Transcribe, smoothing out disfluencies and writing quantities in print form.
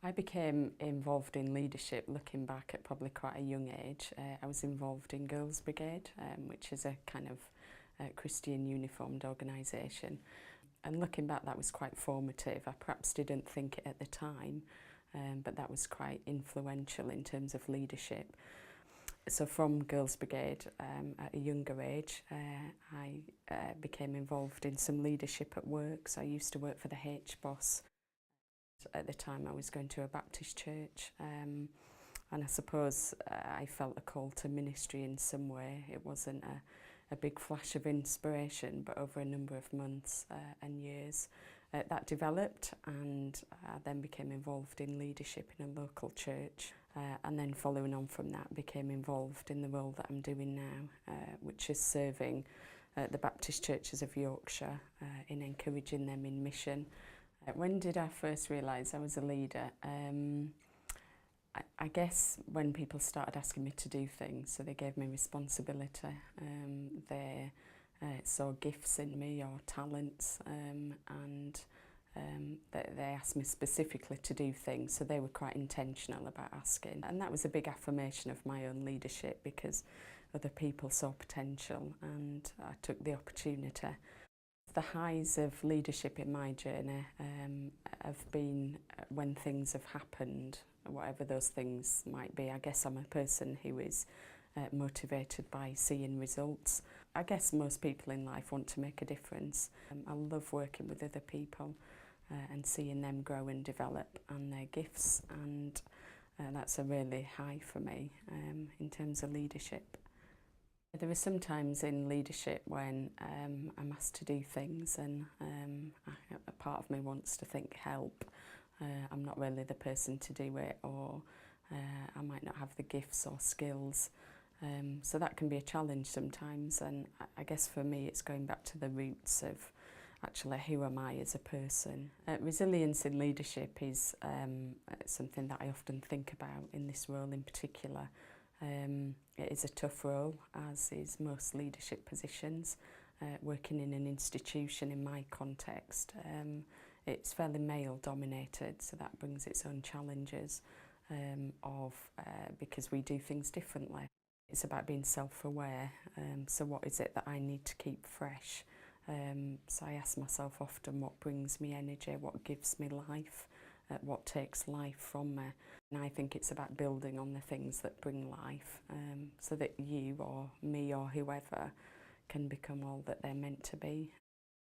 I became involved in leadership looking back at probably quite a young age. I was involved in Girls Brigade, which is a kind of Christian uniformed organisation. And looking back, that was quite formative. I perhaps didn't think it at the time, but that was quite influential in terms of leadership. So from Girls Brigade at a younger age, I became involved in some leadership at work. So I used to work for the H-Boss. At the time I was going to a Baptist church, and I suppose I felt a call to ministry in some way. It wasn't a big flash of inspiration, but over a number of months and years that developed, and I then became involved in leadership in a local church, and then following on from that became involved in the role that I'm doing now, which is serving the Baptist churches of Yorkshire in encouraging them in mission. When did I first realise I was a leader? I guess when people started asking me to do things, so they gave me responsibility. They saw gifts in me or talents, and they asked me specifically to do things, so they were quite intentional about asking. And that was a big affirmation of my own leadership because other people saw potential and I took the opportunity. The highs of leadership in my journey have been when things have happened, whatever those things might be. I guess I'm a person who is motivated by seeing results. I guess most people in life want to make a difference. I love working with other people and seeing them grow and develop and their gifts, and that's a really high for me in terms of leadership. There are some times in leadership when I'm asked to do things and a part of me wants to think, help, I'm not really the person to do it, or I might not have the gifts or skills. So that can be a challenge sometimes, and I guess for me it's going back to the roots of actually who am I as a person. Resilience in leadership is something that I often think about in this role in particular. It is a tough role, as is most leadership positions. Working in an institution in my context, it's fairly male dominated, so that brings its own challenges because we do things differently. It's about being self-aware, so what is it that I need to keep fresh? So I ask myself often what brings me energy, what gives me life, what takes life from me. And I think it's about building on the things that bring life, so that you or me or whoever can become all that they're meant to be.